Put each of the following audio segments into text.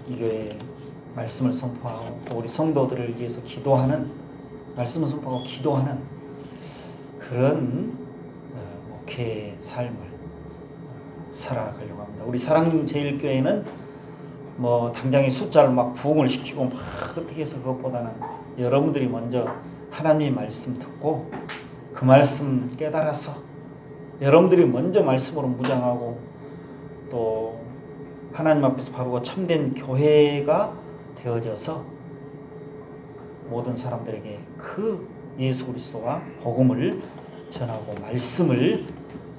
이 교회에 말씀을 선포하고 또 우리 성도들을 위해서 기도하는, 말씀을 선포하고 기도하는 그런 목회의 삶을 살아가려고 합니다. 우리 사랑제일교회는 뭐 당장의 숫자를 막 부흥을 시키고 막 어떻게 해서 그것보다는 여러분들이 먼저 하나님의 말씀 듣고 그 말씀 깨달아서 여러분들이 먼저 말씀으로 무장하고 또 하나님 앞에서 바르고 참된 교회가 되어져서 모든 사람들에게 그 예수 그리스도와 복음을 전하고 말씀을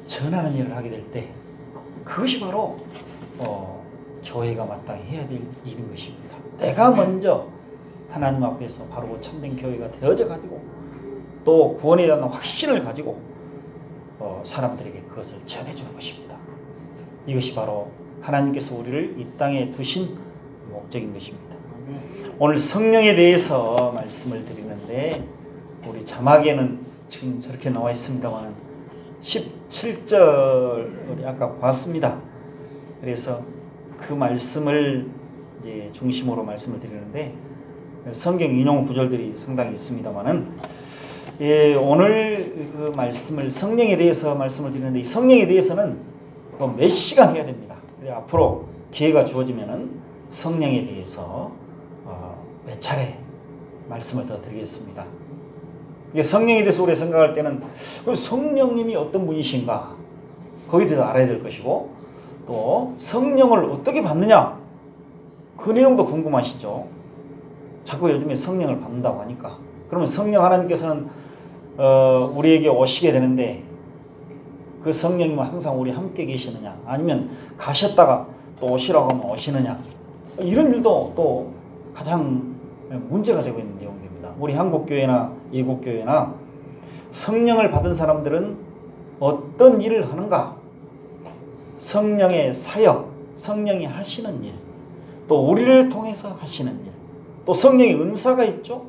전하는 일을 하게 될 때 그것이 바로 교회가 마땅히 해야 될 일인 것입니다. 내가 먼저 하나님 앞에서 바르고 참된 교회가 되어져 가지고 또 구원에 대한 확신을 가지고 사람들에게 그것을 전해주는 것입니다. 이것이 바로 하나님께서 우리를 이 땅에 두신 목적인 것입니다. 오늘 성령에 대해서 말씀을 드리는데 우리 자막에는 지금 저렇게 나와 있습니다만 17절 우리 아까 봤습니다. 그래서 그 말씀을 이제 중심으로 말씀을 드리는데 성경 인용 구절들이 상당히 있습니다만은 오늘 그 말씀을 성령에 대해서 말씀을 드리는데 이 성령에 대해서는 몇 시간 해야 됩니다. 앞으로 기회가 주어지면은 성령에 대해서 몇 차례 말씀을 더 드리겠습니다. 성령에 대해서 우리가 생각할 때는 성령님이 어떤 분이신가 거기에 대해서 알아야 될 것이고 또 성령을 어떻게 받느냐 그 내용도 궁금하시죠. 자꾸 요즘에 성령을 받는다고 하니까 그러면 성령 하나님께서는 우리에게 오시게 되는데 그 성령님은 항상 우리 함께 계시느냐 아니면 가셨다가 또 오시라고 하면 오시느냐 이런 일도 또 가장 문제가 되고 있는 내용입니다. 우리 한국교회나 예국교회나 성령을 받은 사람들은 어떤 일을 하는가 성령의 사역, 성령이 하시는 일, 또 우리를 통해서 하시는 일, 또 성령의 은사가 있죠.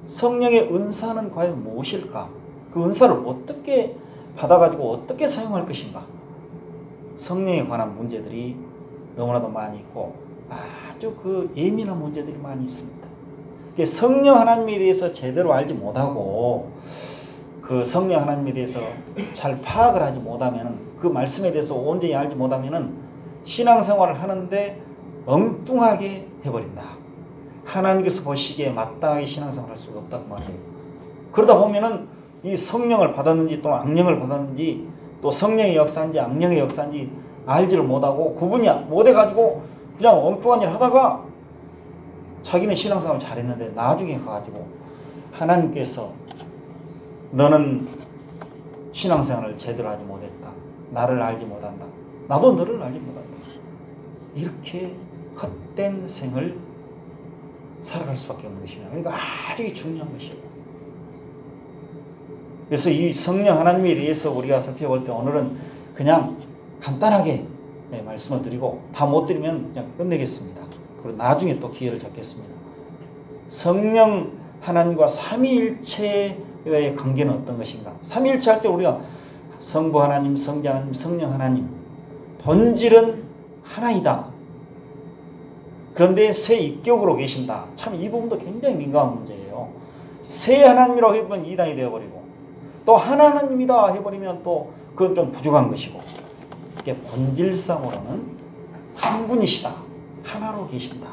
성령의 은사는 과연 무엇일까? 그 은사를 어떻게 받아가지고 어떻게 사용할 것인가? 성령에 관한 문제들이 너무나도 많이 있고 아주 그 예민한 문제들이 많이 있습니다. 성령 하나님에 대해서 제대로 알지 못하고 그 성령 하나님에 대해서 잘 파악을 하지 못하면 그 말씀에 대해서 온전히 알지 못하면 신앙생활을 하는데 엉뚱하게 해버린다. 하나님께서 보시기에 마땅하게 신앙생활을 할 수가 없다고 말해요. 그러다 보면은 이 성령을 받았는지 또는 악령을 받았는지 또 성령의 역사인지 악령의 역사인지 알지를 못하고 구분이 못해가지고 그냥 엉뚱한 일 하다가 자기는 신앙생활을 잘했는데 나중에 가가지고 하나님께서 너는 신앙생활을 제대로 하지 못했다. 나를 알지 못한다. 나도 너를 알지 못한다. 이렇게 헛된 생을 살아갈 수밖에 없는 것입니다. 그러니까 아주 중요한 것이에요. 그래서 이 성령 하나님에 대해서 우리가 살펴볼 때 오늘은 그냥 간단하게 말씀을 드리고 다 못 드리면 그냥 끝내겠습니다. 그리고 나중에 또 기회를 잡겠습니다. 성령 하나님과 삼위일체의 관계는 어떤 것인가? 삼위일체 할 때 우리가 성부 하나님, 성자 하나님, 성령 하나님 본질은 하나이다. 그런데 세 인격으로 계신다. 참 이 부분도 굉장히 민감한 문제예요. 세 하나님이라고 해보면 이단이 되어버리고 또 하나님이다 해버리면 또 그건 좀 부족한 것이고 이게 본질상으로는 한 분이시다. 하나로 계신다.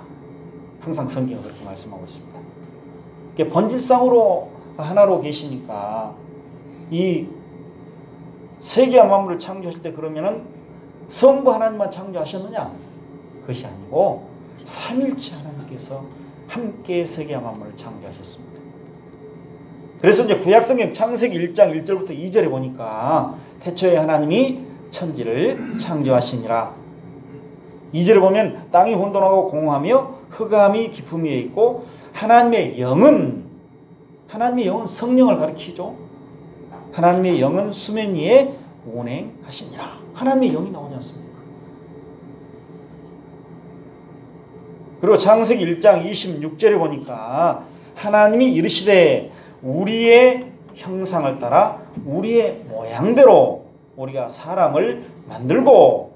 항상 성경은 그렇게 말씀하고 있습니다. 이게 본질상으로 하나로 계시니까 이 세계와 만물을 창조하실 때 그러면은 성부 하나님만 창조하셨느냐? 그것이 아니고 삼일체 하나님께서 함께 세계와 만물을 창조하셨습니다. 그래서 이제 구약성경 창세기 1장 1절부터 2절에 보니까 태초에 하나님이 천지를 창조하시니라. 2절에 보면 땅이 혼돈하고 공허하며 흑암이 깊음 위에 있고 하나님의 영은 성령을 가리키죠. 하나님의 영은 수면 위에 운행하시니라. 하나님의 영이 나오지 않습니까? 그리고 창세기 1장 26절에 보니까 하나님이 이르시되 우리의 형상을 따라 우리의 모양대로 우리가 사람을 만들고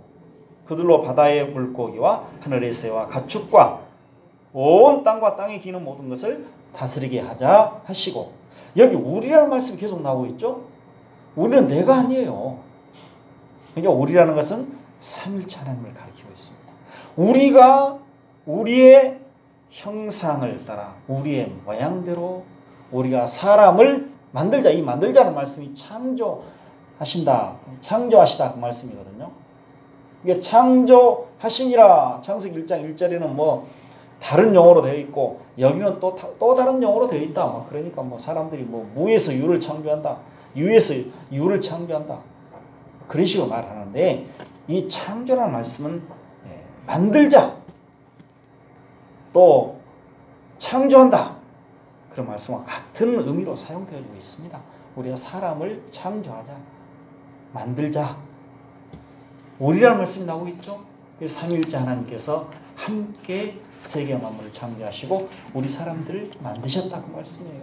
그들로 바다의 물고기와 하늘의 새와 가축과 온 땅과 땅에 기는 모든 것을 다스리게 하자 하시고, 여기 우리라는 말씀이 계속 나오고 있죠. 우리는 내가 아니에요. 그러니까 우리라는 것은 삼일체 하나님을 가리키고 있습니다. 우리가 우리의 형상을 따라 우리의 모양대로 우리가 사람을 만들자. 이 만들자는 말씀이 창조하시다 그 말씀이거든요. 이게 창조하시니라 창세기 1장 1절에는 뭐 다른 용어로 되어 있고, 여기는 또 다른 용어로 되어 있다. 그러니까 뭐 사람들이 뭐 무에서 유를 창조한다, 유에서 유를 창조한다, 그런 식으로 말하는데, 이 창조라는 말씀은 만들자, 또 창조한다, 그런 말씀과 같은 의미로 사용되어지고 있습니다. 우리가 사람을 창조하자, 만들자, 우리라는 말씀이 나오고 있죠. 삼위일체 하나님께서 함께 세계 만물을 창조하시고 우리 사람들을 만드셨다, 그 말씀이에요.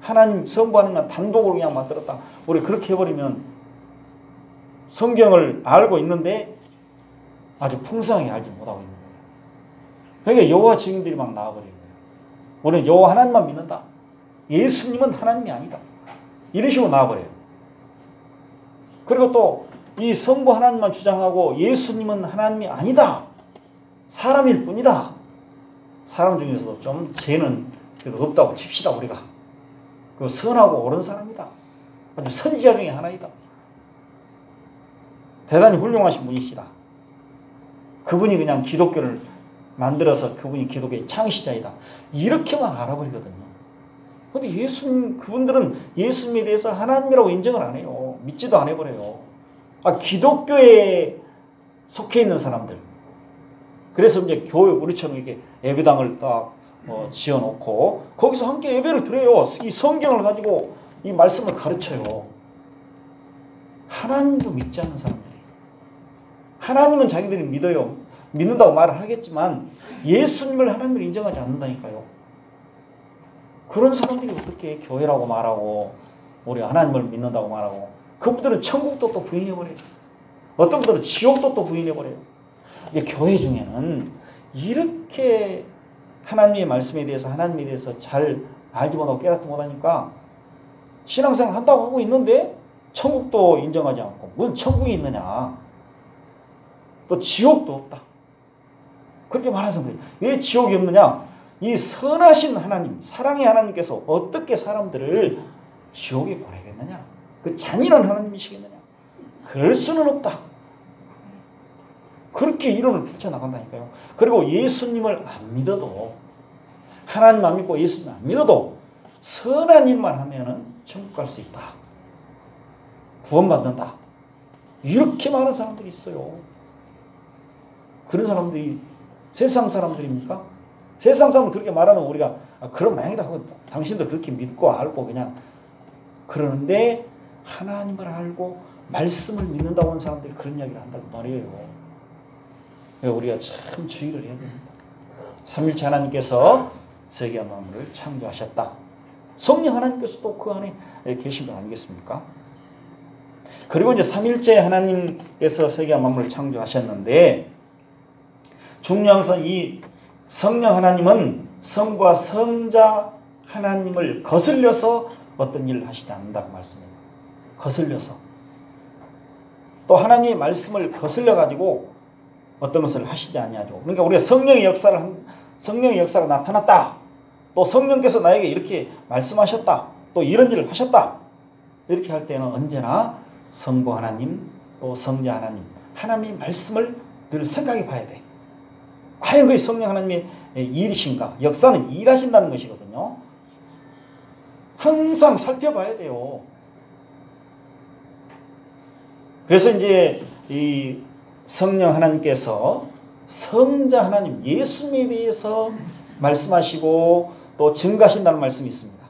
하나님 성부하는 건 단독으로 그냥 만들었다. 우리 그렇게 해버리면 성경을 알고 있는데 아주 풍성하게 알지 못하고 있는 거예요. 그러니까 여호와 증인들이 막 나와버리는 거예요. 우리는 여호와 하나님만 믿는다, 예수님은 하나님이 아니다, 이런 식으로 나와버려요. 그리고 또 이 성부 하나님만 주장하고 예수님은 하나님이 아니다, 사람일 뿐이다. 사람 중에서도 좀 죄는 그래도 없다고 칩시다. 우리가 그 선하고 옳은 사람이다, 아주 선지자 중에 하나이다, 대단히 훌륭하신 분이시다, 그분이 그냥 기독교를 만들어서 그분이 기독교의 창시자이다, 이렇게만 알아버리거든요. 그런데 그분들은 예수님에 대해서 하나님이라고 인정을 안 해요. 믿지도 안 해버려요. 기독교에 속해 있는 사람들. 그래서 이제 교회, 우리처럼 이렇게 예배당을 딱 지어놓고 거기서 함께 예배를 드려요. 이 성경을 가지고 이 말씀을 가르쳐요. 하나님도 믿지 않는 사람들이. 하나님은 자기들이 믿어요. 믿는다고 말을 하겠지만 예수님을 하나님을 인정하지 않는다니까요. 그런 사람들이 어떻게 교회라고 말하고 우리 하나님을 믿는다고 말하고, 그분들은 천국도 또 부인해버려요. 어떤 분들은 지옥도 또 부인해버려요. 교회 중에는 이렇게 하나님의 말씀에 대해서, 하나님에 대해서 잘 알지 못하고 깨닫지 못하니까 신앙생활 한다고 하고 있는데 천국도 인정하지 않고, 무슨 천국이 있느냐, 또 지옥도 없다, 그렇게 말하는 사람들이. 왜 지옥이 없느냐? 이 선하신 하나님, 사랑의 하나님께서 어떻게 사람들을 지옥에 보내겠느냐? 그 잔인한 하나님이시겠느냐? 그럴 수는 없다. 그렇게 이론을 펼쳐나간다니까요. 그리고 예수님을 안 믿어도, 하나님 안 믿고 예수님 안 믿어도 선한 일만 하면은 천국 갈 수 있다, 구원받는다, 이렇게 많은 사람들이 있어요. 그런 사람들이 세상 사람들입니까? 세상 사람은 그렇게 말하는 우리가 그런 모양이다 하고 당신도 그렇게 믿고 알고 그냥 그러는데, 하나님을 알고 말씀을 믿는다고 하는 사람들이 그런 이야기를 한다고 말이에요. 우리가 참 주의를 해야 됩니다. 삼일체 하나님께서 세계와 만물을 창조하셨다. 성령 하나님께서 또 그 안에 계신 것 아니겠습니까? 그리고 이제 삼일체 하나님께서 세계와 만물을 창조하셨는데, 중요한 것은 이 성령 하나님은 성과 성자 하나님을 거슬려서 어떤 일을 하시지 않는다고 말씀해요. 거슬려서. 또 하나님의 말씀을 거슬려 가지고 어떤 것을 하시지 아니하죠. 그러니까 우리가 성령의 역사가 나타났다, 또 성령께서 나에게 이렇게 말씀하셨다, 또 이런 일을 하셨다, 이렇게 할 때는 언제나 성부 하나님, 또 성자 하나님, 하나님의 말씀을 늘 생각해 봐야 돼. 과연 그게 성령 하나님의 일이신가? 역사는 일하신다는 것이거든요. 항상 살펴봐야 돼요. 그래서 이제 이 성령 하나님께서 성자 하나님, 예수님에 대해서 말씀하시고 또 증거하신다는 말씀이 있습니다.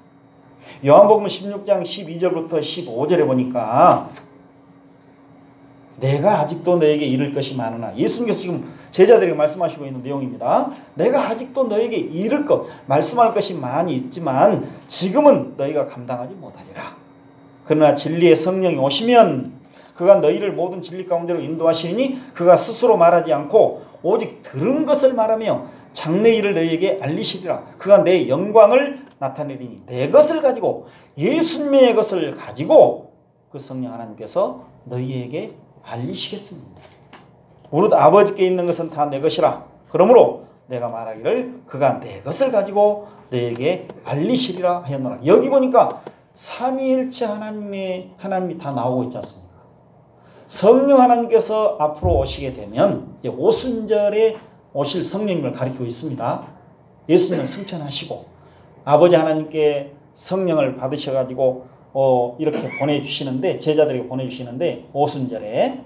요한복음 16장 12절부터 15절에 보니까 내가 아직도 너에게 이를 것이 많으나, 예수님께서 지금 제자들에게 말씀하시고 있는 내용입니다. 내가 아직도 너에게 이를 것, 말씀할 것이 많이 있지만 지금은 너희가 감당하지 못하리라. 그러나 진리의 성령이 오시면 그가 너희를 모든 진리 가운데로 인도하시니 그가 스스로 말하지 않고 오직 들은 것을 말하며 장래 일을 너희에게 알리시리라. 그가 내 영광을 나타내리니 내 것을 가지고 예수님의 것을 가지고 그 성령 하나님께서 너희에게 알리시겠습니다. 무릇 아버지께 있는 것은 다 내 것이라. 그러므로 내가 말하기를 그가 내 것을 가지고 너희에게 알리시리라 하였노라. 여기 보니까 삼위일체 하나님이 다 나오고 있지 않습니까? 성령 하나님께서 앞으로 오시게 되면 이제 오순절에 오실 성령님을 가리키고 있습니다. 예수님은 승천하시고 아버지 하나님께 성령을 받으셔가지고 이렇게 보내주시는데, 제자들에게 보내주시는데 오순절에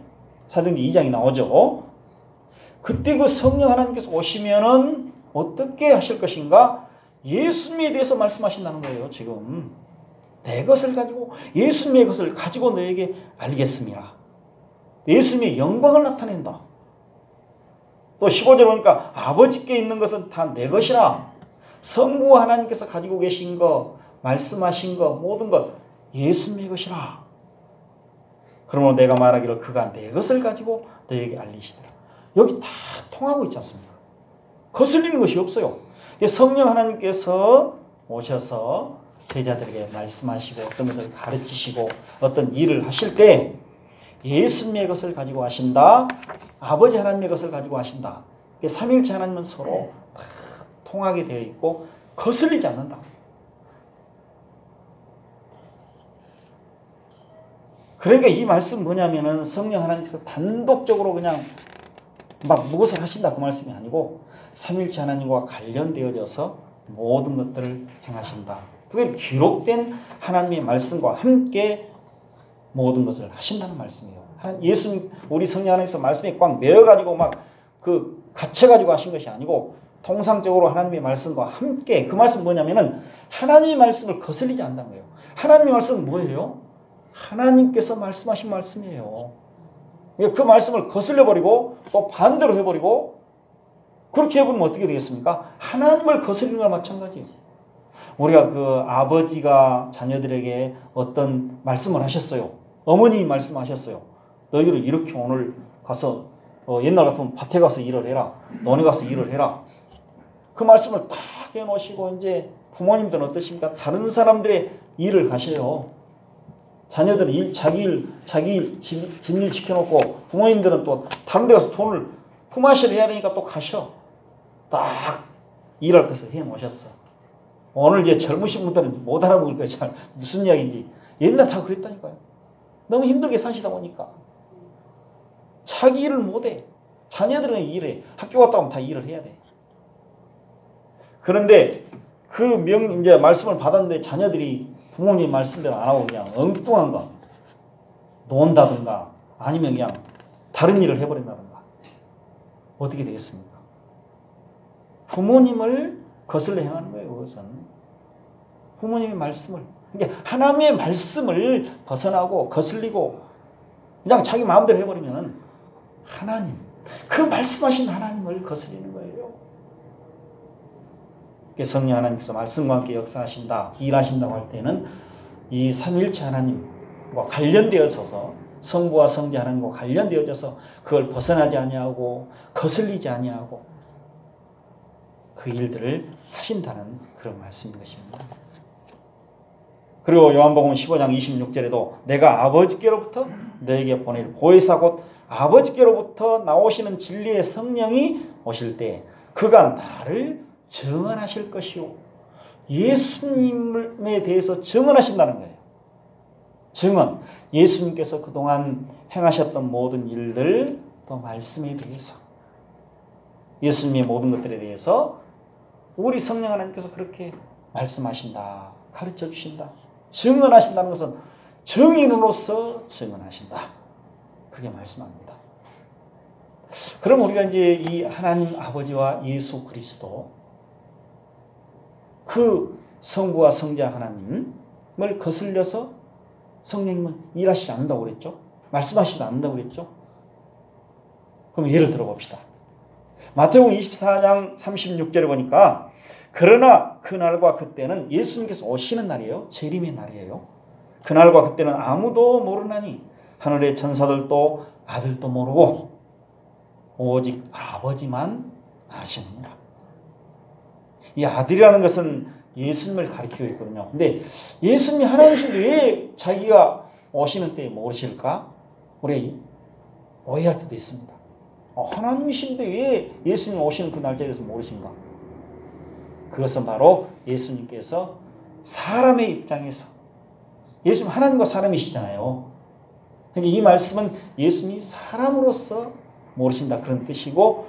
사도행전 2장이 나오죠. 그때 그 성령 하나님께서 오시면은 어떻게 하실 것인가? 예수님에 대해서 말씀하신다는 거예요. 지금 내 것을 가지고 예수님의 것을 가지고 너에게 알리겠습니다. 예수님의 영광을 나타낸다. 또 15절 보니까 아버지께 있는 것은 다 내 것이라. 성부 하나님께서 가지고 계신 것, 말씀하신 것, 모든 것 예수님의 것이라. 그러므로 내가 말하기를 그가 내 것을 가지고 너에게 알리시더라. 여기 다 통하고 있지 않습니까? 거슬리는 것이 없어요. 성령 하나님께서 오셔서 제자들에게 말씀하시고 어떤 것을 가르치시고 어떤 일을 하실 때 예수님의 것을 가지고 하신다. 아버지 하나님의 것을 가지고 하신다. 삼위일체 하나님은 서로 다 통하게 되어 있고 거슬리지 않는다. 그러니까 이 말씀 뭐냐면은 성령 하나님께서 단독적으로 그냥 막 무엇을 하신다 그 말씀이 아니고 삼위일체 하나님과 관련되어져서 모든 것들을 행하신다. 그게 기록된 하나님의 말씀과 함께 모든 것을 하신다는 말씀이에요. 예수님, 우리 성령 하나님께서 말씀에 꽉 매어가지고 막 갇혀가지고 하신 것이 아니고 통상적으로 하나님의 말씀과 함께, 그 말씀 뭐냐면은 하나님의 말씀을 거슬리지 않는다는 거예요. 하나님의 말씀은 뭐예요? 하나님께서 말씀하신 말씀이에요. 그 말씀을 거슬려버리고 또 반대로 해버리고 그렇게 해보면 어떻게 되겠습니까? 하나님을 거슬리는 거랑 마찬가지예요. 우리가 그 아버지가 자녀들에게 어떤 말씀을 하셨어요. 어머님이 말씀하셨어요. 너희들은 이렇게 오늘 가서 옛날 같으면 밭에 가서 일을 해라. 논에 가서 일을 해라. 그 말씀을 딱 해놓으시고 이제 부모님들은 어떠십니까? 다른 사람들의 일을 가셔요. 자녀들은 자기 일, 집일 지켜놓고 부모님들은 또 다른 데 가서 돈을 품앗이를 해야 되니까 또 가셔. 딱 일할 것을 해놓으셨어. 오늘 이제 젊으신 분들은 못 알아먹을 거예요. 잘 무슨 이야기인지. 옛날 다 그랬다니까요. 너무 힘들게 사시다 보니까. 자기 일을 못해. 자녀들은 일해. 학교 갔다 오면 다 일을 해야 돼. 그런데 이제 말씀을 받았는데 자녀들이 부모님 말씀대로 안 하고 그냥 엉뚱한 거 논다든가 아니면 그냥 다른 일을 해버린다든가 어떻게 되겠습니까? 부모님을 거슬러 행하는 거예요. 그것은 부모님의 말씀을, 그러니까 하나님의 말씀을 벗어나고 거슬리고 그냥 자기 마음대로 해버리면 하나님, 그 말씀하신 하나님을 거슬리는 거예요. 성령 하나님께서 말씀과 함께 역사하신다, 일하신다고 할 때는 이 삼위일체 하나님과 관련되어져서, 성부와 성자 하나님과 관련되어져서 그걸 벗어나지 아니하고 거슬리지 아니하고 그 일들을 하신다는 그런 말씀인 것입니다. 그리고 요한복음 15장 26절에도 내가 아버지께로부터 너에게 보낼 보혜사 곧 아버지께로부터 나오시는 진리의 성령이 오실 때 그가 나를 증언하실 것이요. 예수님에 대해서 증언하신다는 거예요. 증언. 예수님께서 그동안 행하셨던 모든 일들, 또 말씀에 대해서, 예수님의 모든 것들에 대해서 우리 성령 하나님께서 그렇게 말씀하신다, 가르쳐 주신다, 증언하신다는 것은 증인으로서 증언하신다, 그렇게 말씀합니다. 그럼 우리가 이제 이 하나님 아버지와 예수 그리스도, 그 성부와 성자 하나님을 거슬려서 성령님은 일하시지 않는다고 그랬죠? 말씀하시지 않는다고 그랬죠? 그럼 예를 들어봅시다. 마태복음 24장 36절에 보니까 그러나 그날과 그때는 예수님께서 오시는 날이에요. 재림의 날이에요. 그날과 그때는 아무도 모르나니 하늘의 천사들도 아들도 모르고 오직 아버지만 아시느니라. 이 아들이라는 것은 예수님을 가리키고 있거든요. 근데 예수님이 하나님이신데 왜 자기가 오시는 때에 모르실까? 우리가 오해할 때도 있습니다. 하나님이신데 왜 예수님 오시는 그 날짜에 대해서 모르신가? 그것은 바로 예수님께서 사람의 입장에서, 예수님 하나님과 사람이시잖아요. 이 말씀은 예수님이 사람으로서 모르신다 그런 뜻이고,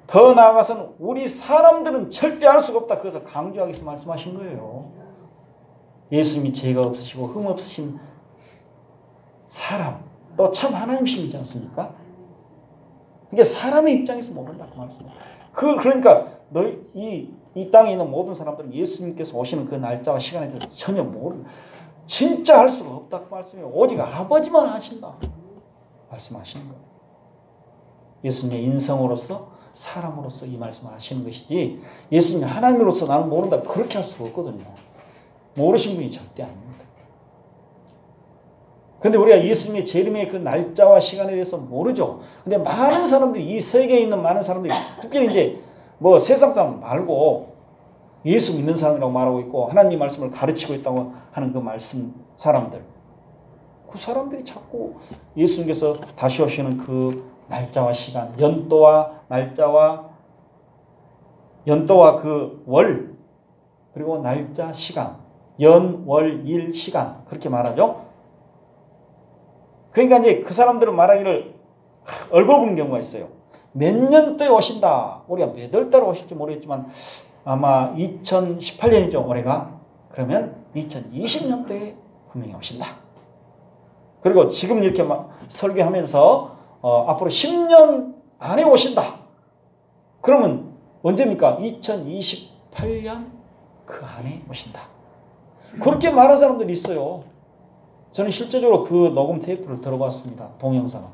더 나아가서는 우리 사람들은 절대 알 수가 없다, 그것을 강조하기 위해서 말씀하신 거예요. 예수님이 죄가 없으시고 흠 없으신 사람, 또 참 하나님이시지 않습니까? 그게 사람의 입장에서 모른다 그 말씀이에요. 그러니까 이 땅에 있는 모든 사람들은 예수님께서 오시는 그 날짜와 시간에 대해서 전혀 진짜 알 수가 없다 그 말씀이에요. 오직 아버지만 아신다 말씀하시는 거예요. 예수님의 인성으로서 사람으로서 이 말씀을 하시는 것이지, 예수님이 하나님으로서 나는 모른다 그렇게 할 수가 없거든요. 모르신 분이 절대 아닙니다. 근데 우리가 예수님의 재림의 그 날짜와 시간에 대해서 모르죠. 근데 많은 사람들이, 이 세계에 있는 많은 사람들이, 특별히 이제 뭐 세상 사람 말고 예수 믿는 사람이라고 말하고 있고 하나님 말씀을 가르치고 있다고 하는 그 말씀 사람들, 그 사람들이 자꾸 예수님께서 다시 오시는 그 날짜와 시간, 연도와 날짜와 그 월, 그리고 날짜, 시간, 연, 월, 일, 시간 그렇게 말하죠. 그러니까 이제 그 사람들은 말하기를 얼버무는 경우가 있어요. 몇 년도에 오신다. 우리가 몇 월 달에 오실지 모르겠지만 아마 2018년이죠, 올해가. 그러면 2020년도에 분명히 오신다. 그리고 지금 이렇게 막 설교하면서 앞으로 10년 안에 오신다. 그러면 언제입니까? 2028년 그 안에 오신다. 그렇게 말하는 사람들이 있어요. 저는 실제적으로 그 녹음 테이프를 들어봤습니다. 동영상을.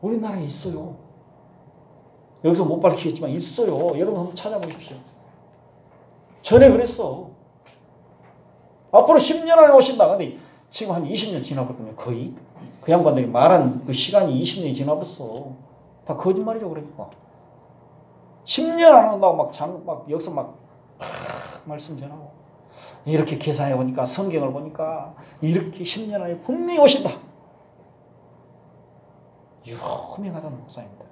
우리나라에 있어요. 여기서 못 밝히겠지만 있어요. 여러분 한번 찾아보십시오. 전에 그랬어. 앞으로 10년 안에 오신다. 근데 지금 한 20년 지나거든요. 거의. 그 양반들이 말한 그 시간이 20년이 지나버렸어. 다 거짓말이죠. 그러니까 10년 안 온다고 막 여기서 막 말씀 전하고, 이렇게 계산해 보니까, 성경을 보니까 이렇게 10년 안에 분명히 오신다. 유명하다는 목사입니다.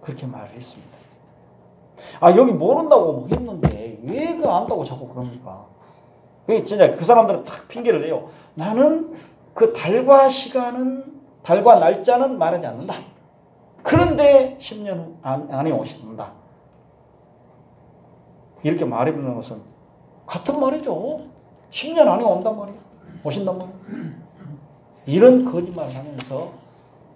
그렇게 말을 했습니다. 여기 모른다고 했는데 왜 그 안다고 자꾸 그럽니까? 진짜 그 사람들은 딱 핑계를 대요. 나는 그 달과 시간은, 달과 날짜는 말하지 않는다. 그런데 10년 안에 오신다. 이렇게 말해보는 것은 같은 말이죠. 10년 안에 온단 말이에요. 오신단 말이에요. 이런 거짓말을 하면서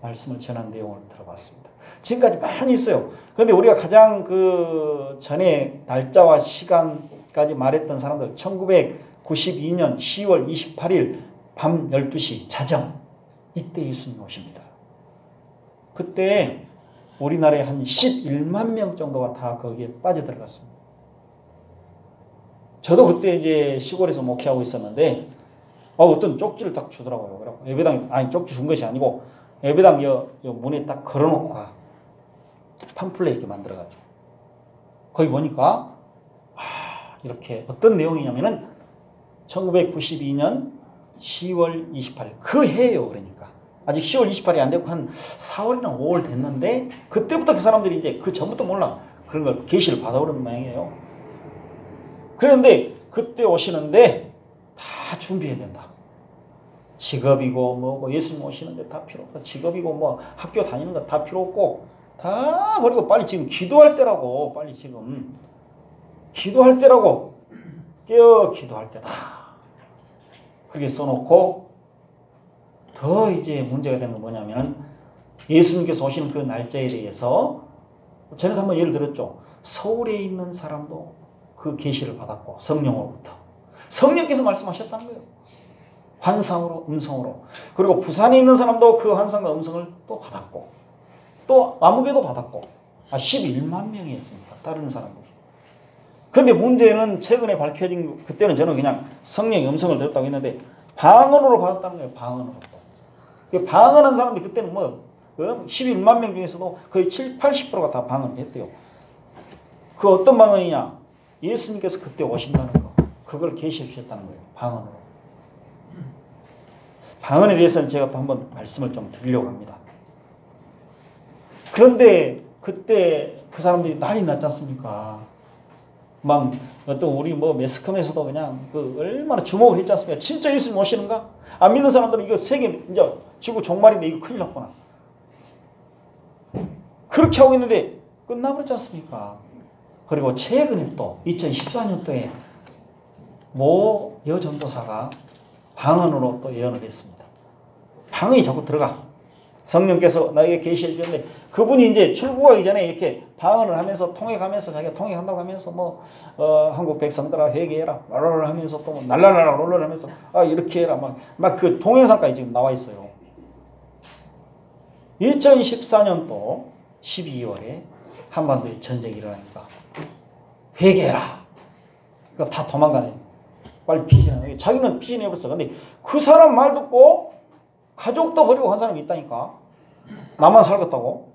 말씀을 전한 내용을 들어봤습니다. 지금까지 많이 있어요. 그런데 우리가 가장 그 전에 날짜와 시간까지 말했던 사람들, 1992년 10월 28일 밤 12시 자정, 이때 예수님 오십니다. 그때 우리나라에 한 11만 명 정도가 다 거기에 빠져들어갔습니다. 저도 그때 이제 시골에서 목회하고 있었는데 어떤 쪽지를 딱 주더라고요. 그래서 예배당, 쪽지 준 것이 아니고 예배당 여 문에 딱 걸어놓고 가. 팜플렛 이렇게 만들어가지고. 거기 보니까 이렇게 어떤 내용이냐면은 1992년 10월 28일 그 해예요. 그러니까 아직 10월 28일이 안 되고 한 4월이나 5월 됐는데 그때부터 그 사람들이 이제 그 전부터 몰라 그런 걸 계시를 받아오는 모양이에요. 그런데 그때 오시는데 다 준비해야 된다. 직업이고 뭐고 예수님 오시는데 다 필요 없고, 직업이고 뭐 학교 다니는 거 다 필요 없고 다 버리고 빨리 지금 기도할 때라고, 빨리 지금 기도할 때라고, 깨어 기도할 때다. 그렇게 써놓고, 더 이제 문제가 되는 건 뭐냐면 예수님께서 오시는 그 날짜에 대해서 전에 한번 예를 들었죠. 서울에 있는 사람도 그 계시를 받았고, 성령으로부터 성령께서 말씀하셨다는 거예요. 환상으로, 음성으로. 그리고 부산에 있는 사람도 그 환상과 음성을 또 받았고, 또 아무개도 받았고, 11만 명이 했습니다. 다른 사람들이. 그런데 문제는 최근에 밝혀진, 그때는 저는 그냥 성령의 음성을 들었다고 했는데 방언으로 받았다는 거예요. 방언으로. 방언한 사람들이 그때는 뭐 11만 명 중에서도 거의 80%가 다 방언을 했대요. 그 어떤 방언이냐? 예수님께서 그때 오신다는 거. 그걸 계시해 주셨다는 거예요. 방언으로. 방언에 대해서는 제가 또 한번 말씀을 좀 드리려고 합니다. 그런데 그때 그 사람들이 난리 났지 않습니까? 막 어떤 우리 뭐 매스컴에서도 그냥 그 얼마나 주목을 했지 않습니까? 진짜 예수님 오시는가? 안 믿는 사람들은 이거 세계 이제 지구 종말인데 이거 큰일 났구나. 그렇게 하고 있는데 끝나버렸지 않습니까? 그리고 최근에 또 2014년도에 모 여전도사가 방언으로 또 예언을 했습니다. 방언이 자꾸 들어가. 성령께서 나에게 계시해 주셨는데 그분이 이제 출국하기 전에 이렇게 방언을 하면서 통역하면서 자기가 통역한다고 하면서 뭐 한국 백성들아 회개해라 말을 하면서 또 날라날라 롤롤 하면서 이렇게 해라 막 그 동영상까지 지금 나와 있어요. 2014년도 12월에 한반도에 전쟁이 일어나니까 회개해라. 그러니까 다 도망가네. 빨리 피신해. 자기는 피신해버렸어. 근데 그 사람 말 듣고 가족도 버리고 간 사람이 있다니까. 나만 살겠다고.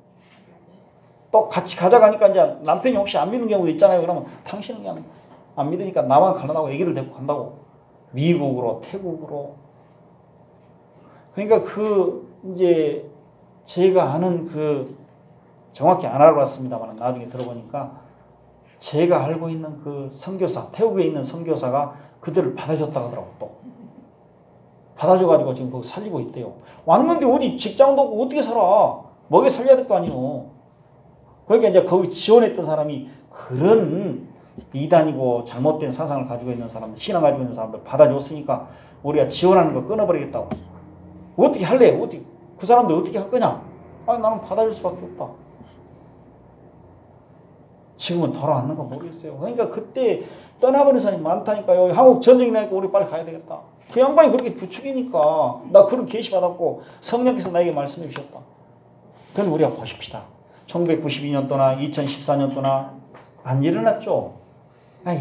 또 같이 가져가니까 이제 남편이 혹시 안 믿는 경우도 있잖아요. 그러면 당신은 그냥 안 믿으니까 나만 가려고 애기들 데리고 간다고. 미국으로, 태국으로. 그러니까 이제 제가 아는 정확히 안 알아봤습니다만 나중에 들어보니까 제가 알고 있는 그 선교사, 태국에 있는 선교사가 그들을 받아줬다고 하더라고. 또 받아줘가지고 지금 거기 살리고 있대요. 왔는데 어디 직장도 없고 어떻게 살아? 먹여 살려야 될 거 아니오. 그러니까 이제 거기 지원했던 사람이 그런 이단이고 잘못된 사상을 가지고 있는 사람들, 신앙 가지고 있는 사람들 받아줬으니까 우리가 지원하는 거 끊어버리겠다고. 어떻게 할래? 어떻게 그 사람들 어떻게 할 거냐? 나는 받아줄 수밖에 없다. 지금은 돌아왔는가 모르겠어요. 그러니까 그때 떠나버린 사람이 많다니까요. 한국 전쟁이 나니까 우리 빨리 가야 되겠다. 그 양반이 그렇게 부추기니까 나 그런 계시 받았고 성령께서 나에게 말씀해 주셨다. 그건 우리가 보십시다. 1992년도나 2014년도나 안 일어났죠.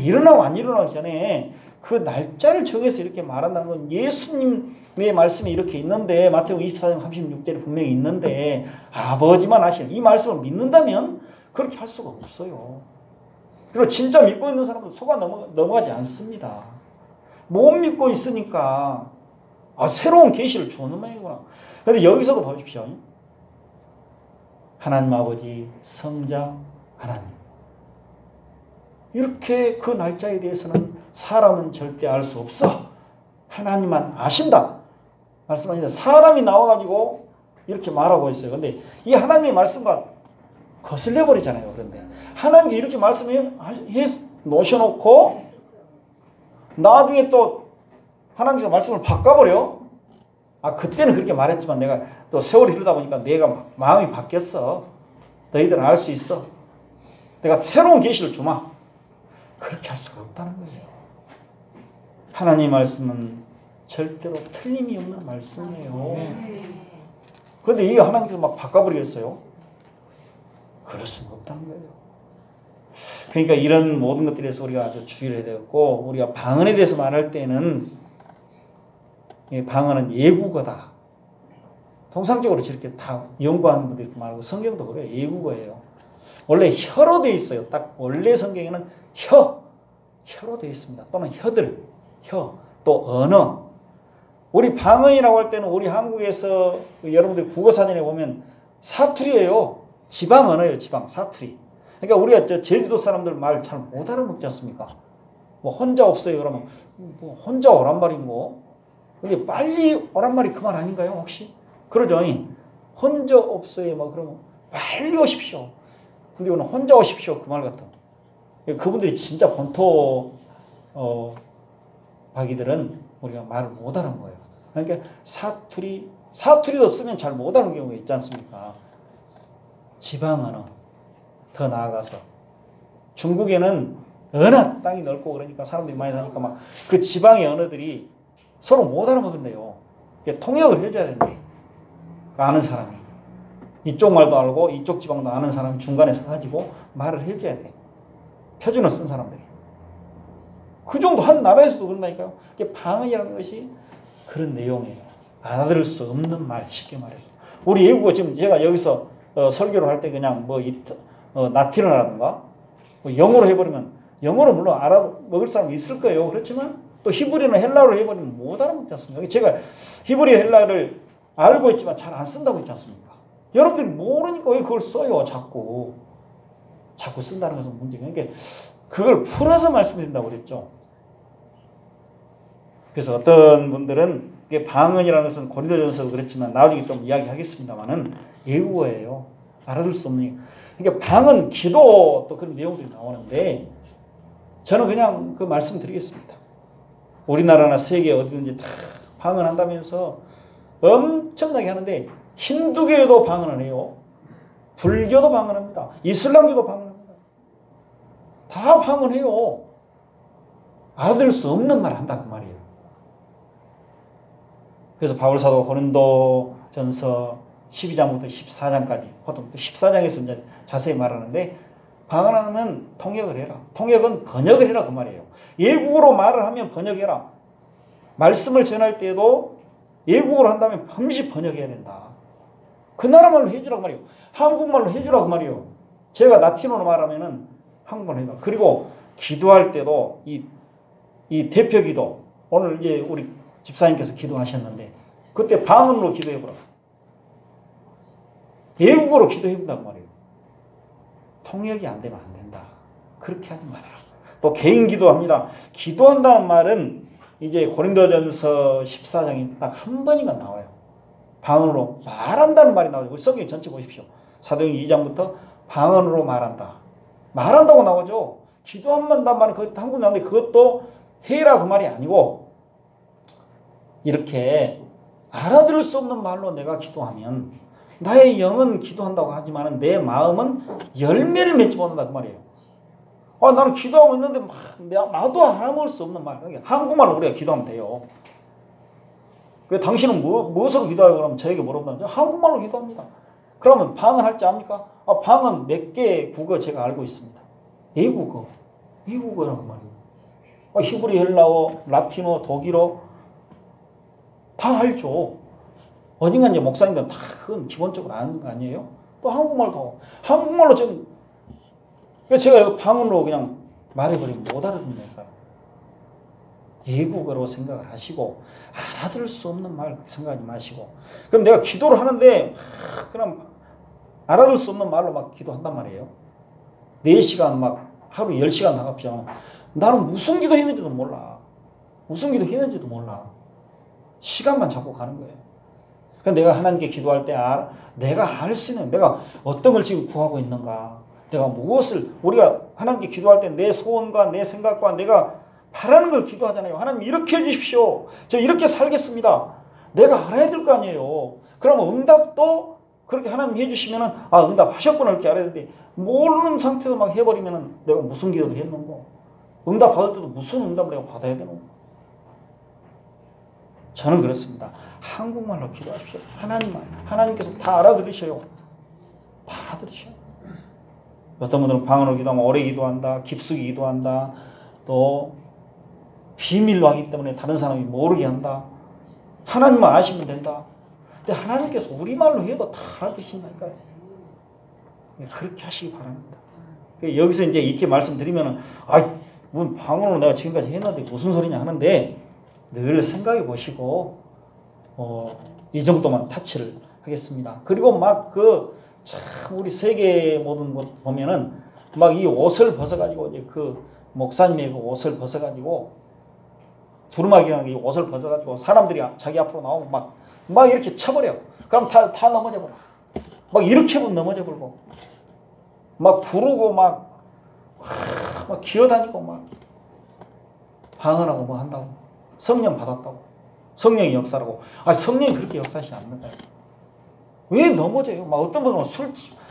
일어나고 안 일어나기 전에 그 날짜를 정해서 이렇게 말한다는 건 예수님의 말씀이 이렇게 있는데 마태복음 24장 36절에 분명히 있는데 아버지만 아시는 이 말씀을 믿는다면 그렇게 할 수가 없어요. 그리고 진짜 믿고 있는 사람은 속아 넘어가지 않습니다. 못 믿고 있으니까 새로운 계시를 주는 모양이구나. 그런데 여기서도 보십시오. 하나님 아버지, 성자, 하나님. 이렇게 그 날짜에 대해서는 사람은 절대 알 수 없어. 하나님만 아신다. 말씀하시는데 사람이 나와가지고 이렇게 말하고 있어요. 그런데 이 하나님의 말씀과 거슬려 버리잖아요. 그런데 하나님께 이렇게 말씀해 놓으셔놓고 나중에 또 하나님께서 말씀을 바꿔버려. 그때는 그렇게 말했지만 내가 또 세월이 흐르다 보니까 내가 마음이 바뀌었어. 너희들은 알 수 있어. 내가 새로운 계시를 주마. 그렇게 할 수가 없다는 거예요. 하나님 말씀은 절대로 틀림이 없는 말씀이에요. 그런데 이 하나님께서 막 바꿔버리겠어요? 그럴 수는 없다는 거예요. 그러니까 이런 모든 것들에서 우리가 아주 주의를 해야 되겠고, 우리가 방언에 대해서 말할 때는 방언은 예국어다. 통상적으로 저렇게 다 연구하는 분들이 말하고 성경도 그래요. 예국어예요. 원래 혀로 되어 있어요. 딱 원래 성경에는 혀로 되어 있습니다. 또는 혀들, 또 언어. 우리 방언이라고 할 때는 우리 한국에서 여러분들 국어사전에 보면 사투리예요. 지방 언어예요. 지방 사투리. 그러니까 우리가 제주도 사람들 말 잘 못 알아먹지 않습니까? 뭐 혼자 없어요. 그러면 뭐 혼자 오란 말인고. 근데 빨리 오란 말이 그 말 아닌가요? 혹시? 그러죠. 혼자 없어요. 뭐 그러면 빨리 오십시오. 근데 오늘 혼자 오십시오. 그 말 같은. 그분들이 진짜 본토 박이들은 우리가 말을 못 하는 거예요. 그러니까 사투리도 쓰면 잘 못 하는 경우가 있지 않습니까? 지방 언어. 더 나아가서 중국에는 워낙 땅이 넓고 그러니까 사람들이 많이 사니까 막 그 지방의 언어들이 서로 못 알아먹는데요. 통역을 해줘야 된대. 아는 사람이. 이쪽 말도 알고 이쪽 지방도 아는 사람이 중간에 서가지고 말을 해줘야 돼. 표준어 쓴 사람들이. 그 정도 한 나라에서도 그런다니까요. 방언이라는 것이 그런 내용이에요. 알아들을 수 없는 말, 쉽게 말해서. 우리 예국어 지금 제가 여기서 설교를 할 때 그냥 라틴어라든가 영어로 해버리면, 영어로 물론 알아먹을 사람이 있을 거예요. 그렇지만 또 히브리나 헬라어로 해버리면 못 알아먹지 않습니까? 제가 히브리 헬라를 알고 있지만 잘 안 쓴다고 했지 않습니까? 여러분들이 모르니까 왜 그걸 써요? 자꾸 쓴다는 것은 문제가. 그러니까 그걸 풀어서 말씀드린다고 그랬죠. 그래서 어떤 분들은 방언이라는 것은 고린도전서 그렇지만 나중에 좀 이야기하겠습니다만은 예국어예요. 알아들 수 없는. 그러니까 방언, 기도 또 그런 내용들이 나오는데 저는 그냥 그 말씀 드리겠습니다. 우리나라나 세계 어디든지 다 방언한다면서 엄청나게 하는데 힌두교도 방언을 해요. 불교도 방언합니다. 이슬람교도 방언합니다. 다 방언해요. 알아들 수 없는 말을 한다 그 말이에요. 그래서 바울사도가 고린도전서 12장부터 14장까지 보통 14장에서 이제 자세히 말하는데 방언하면 통역을 해라. 통역은 번역을 해라 그 말이에요. 예국어로 말을 하면 번역해라. 말씀을 전할 때도 예국어로 한다면 반드시 번역해야 된다. 그 나라 말로 해주라고 말이에요. 한국말로 해주라고 말이에요. 제가 라틴어로 말하면은 한국말로 해라. 그리고 기도할 때도 이 대표 기도, 오늘 이제 우리 집사님께서 기도하셨는데 그때 방언으로 기도해보라. 예국어로 기도해본다고 말이에요. 통역이 안 되면 안 된다. 그렇게 하지 마라. 또 개인 기도합니다. 기도한다는 말은 이제 고린도전서 14장이 딱 한 번인가 나와요. 방언으로 말한다는 말이 나와요. 우리 성경 전체 보십시오. 사도행전 2장부터 방언으로 말한다. 말한다고 나오죠. 기도한다는 말은 거기 한 군 나오는데 그것도 해라 그 말이 아니고 이렇게 알아들을 수 없는 말로 내가 기도하면 나의 영은 기도한다고 하지만 내 마음은 열매를 맺지 못한다 그 말이에요. 나는 기도하고 있는데 나도 알아먹을 수 없는 말. 한국말로 우리가 기도하면 돼요. 당신은 무엇으로 기도하고 그러면 저에게 물어보면 한국말로 기도합니다. 그러면 방언 할 줄 압니까? 방언 몇 개 국어 제가 알고 있습니다. 외국어라고 말이에요. 히브리, 헬라어, 라틴어, 독일어 다 알죠. 어딘가 이제 목사님들은 다 그건 기본적으로 아는 거 아니에요? 또 한국말도 한국말로 좀 제가 방언으로 그냥 말해버리면 못 알아듣는다니까요. 외국어로 생각을 하시고 알아들을 수 없는 말 생각하지 마시고 그럼 내가 기도를 하는데 그럼 알아들을 수 없는 말로 막 기도한단 말이에요. 4시간 막 하루 10시간 나갑시다. 나는 무슨 기도 했는지도 몰라. 무슨 기도 했는지도 몰라. 시간만 잡고 가는 거예요. 그러니까 내가 하나님께 기도할 때 내가 알 수 있는 내가 어떤 걸 지금 구하고 있는가 내가 무엇을 우리가 하나님께 기도할 때 내 소원과 내 생각과 내가 바라는 걸 기도하잖아요. 하나님 이렇게 해주십시오. 저 이렇게 살겠습니다. 내가 알아야 될 거 아니에요. 그러면 응답도 그렇게 하나님 해주시면은 응답하셨구나 이렇게 알아야 되는데 모르는 상태로 막 해버리면은 내가 무슨 기도를 했는고 응답 받을 때도 무슨 응답을 내가 받아야 되는고 저는 그렇습니다. 한국말로 기도하십시오. 하나님께서 다 알아들으셔요. 다 알아들으셔요. 어떤 분들은 방언으로 기도하면 오래 기도한다. 깊숙이 기도한다. 또 비밀로 하기 때문에 다른 사람이 모르게 한다. 하나님만 아시면 된다. 근데 하나님께서 우리말로 해도 다 알아듣신다니까요. 그렇게 하시기 바랍니다. 여기서 이제 이렇게 말씀드리면은 방언으로 내가 지금까지 했는데 무슨 소리냐 하는데 늘 생각해 보시고 이 정도만 타치를 하겠습니다. 그리고 참 우리 세계 모든 곳 보면은 이 옷을 벗어가지고 이제 그 목사님의 그 옷을 벗어가지고 두루마기라는 이 옷을 벗어가지고 사람들이 자기 앞으로 나오면 막 이렇게 쳐버려. 그럼 다 넘어져 버려. 이렇게 하면 넘어져 버리고 부르고 막 기어다니고 방언하고 뭐 한다고 성령 받았다고 성령이 역사라고 성령이 그렇게 역사하지 않는다. 왜 넘어져요? 어떤 분은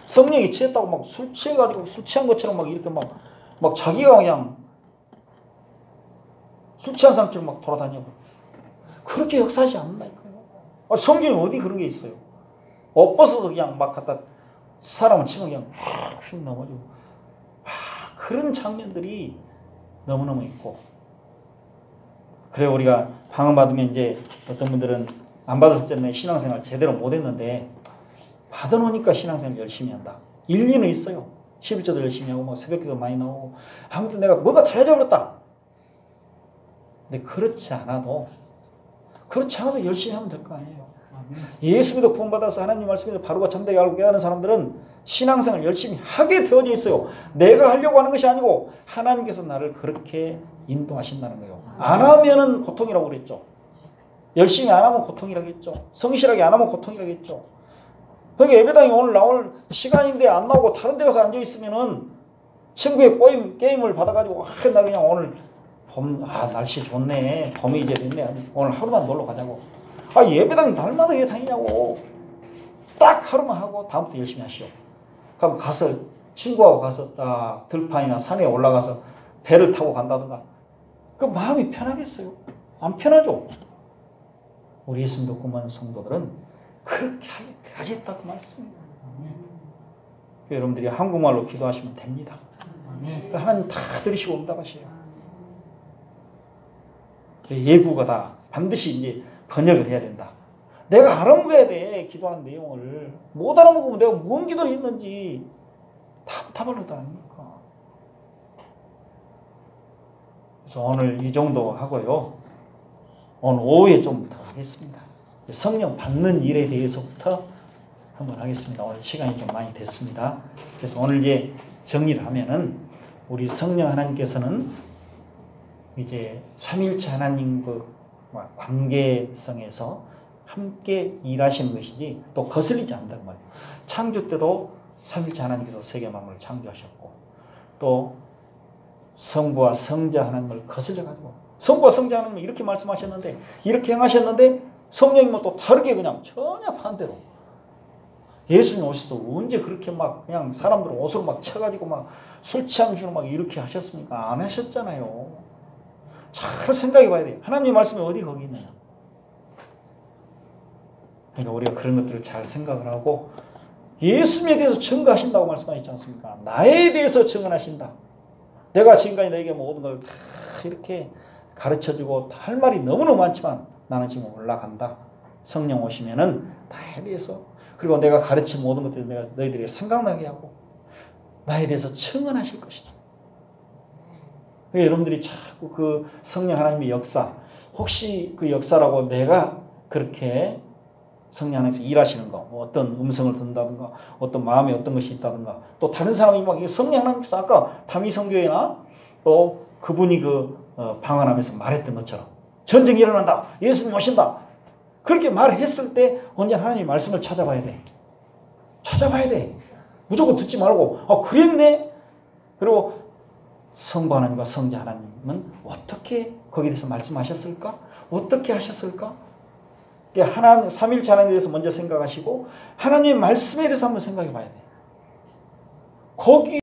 성령이 취했다고 술 취해가지고 술 취한 것처럼 이렇게 자기가 그냥 술 취한 사람처럼 돌아다녀. 그렇게 역사하지 않는다니까요. 성경에 어디 그런 게 있어요? 옷 벗어서 그냥 갖다 사람을 치면 그냥 휙 넘어지고. 그런 장면들이 너무너무 있고. 그래 우리가 방언 받으면 이제 어떤 분들은 안 받았을 때는 신앙생활 제대로 못했는데 받아놓으니까 신앙생활 열심히 한다. 일리는 있어요. 11조도 열심히 하고 막 새벽기도 많이 나오고 아무튼 내가 뭐가 달라져 버렸다. 근데 그렇지 않아도 열심히 하면 될 거 아니에요. 예수 믿어 구원받아서 하나님 말씀에 바로가 참되게 알고 깨닫는 사람들은 신앙생활 열심히 하게 되어져 있어요. 내가 하려고 하는 것이 아니고 하나님께서 나를 그렇게 인도하신다는 거예요. 안 하면은 고통이라고 그랬죠. 열심히 안 하면 고통이라고 했죠. 성실하게 안 하면 고통이라고 했죠. 그러니까 예배당에 오늘 나올 시간인데 안 나오고 다른 데 가서 앉아 있으면은 친구의 게임을 받아가지고 나 그냥 오늘 날씨 좋네. 봄이 이제 됐네. 오늘 하루만 놀러 가자고. 예배당 날마다 왜 다니냐고. 딱 하루만 하고 다음부터 열심히 하시오. 그럼 가서 친구하고 가서 딱 들판이나 산에 올라가서 배를 타고 간다든가. 그 마음이 편하겠어요? 안 편하죠? 우리 예수 믿고 구원받은 성도들은 그렇게 하겠다고 말씀입니다. 여러분들이 한국말로 기도하시면 됩니다. 하나님 다 들으시고 응답하셔요. 예부가 다 반드시 이제 번역을 해야 된다. 내가 알아먹어야 돼. 기도하는 내용을. 못 알아먹으면 내가 뭔 기도를 했는지 답답하려도 아닙니까? 그래서 오늘 이 정도 하고요. 오늘 오후에 좀 더 하겠습니다. 성령 받는 일에 대해서부터 한번 하겠습니다. 오늘 시간이 좀 많이 됐습니다. 그래서 오늘 이제 정리를 하면은 우리 성령 하나님께서는 이제 삼일체 하나님과 관계성에서 함께 일하시는 것이지 또 거슬리지 않는다고 말이에요. 창조 때도 삼일체 하나님께서 세계 만물을 창조하셨고 또 성부와 성자 하나님을 거슬려가지고 성부와 성자 하나님은 이렇게 말씀하셨는데 이렇게 행하셨는데 성령님은 또 다르게 그냥 전혀 반대로 예수님 오셔서 언제 그렇게 막 그냥 사람들 옷으로 막 쳐가지고 막 술 취하면서 막 이렇게 하셨습니까? 안 하셨잖아요. 잘 생각해 봐야 돼요. 하나님 말씀이 어디 거기 있느냐. 그러니까 우리가 그런 것들을 잘 생각을 하고 예수님에 대해서 증거하신다고 말씀하셨지 않습니까? 나에 대해서 증언하신다. 내가 지금까지 너에게 모든 걸 다 이렇게 가르쳐주고 할 말이 너무너무 많지만 나는 지금 올라간다. 성령 오시면은 나에 대해서 그리고 내가 가르친 모든 것들을 내가 너희들에게 생각나게 하고 나에 대해서 증언하실 것이다. 여러분들이 자꾸 그 성령 하나님의 역사 혹시 그 역사라고 내가 그렇게 성령 하나님께서 일하시는 거 어떤 음성을 듣는다든가 어떤 마음에 어떤 것이 있다든가 또 다른 사람이 막 성령 하나님께서 아까 다미성교회나 또 그분이 방언하면서 말했던 것처럼 전쟁이 일어난다. 예수님 오신다. 그렇게 말했을 때 언제나 하나님의 말씀을 찾아봐야 돼. 찾아봐야 돼. 무조건 듣지 말고 그랬네. 그리고 성부 하나님과 성자 하나님은 어떻게 거기에 대해서 말씀하셨을까? 어떻게 하셨을까? 하나님, 삼일체 하나님에 대해서 먼저 생각하시고 하나님의 말씀에 대해서 한번 생각해 봐야 돼. 거기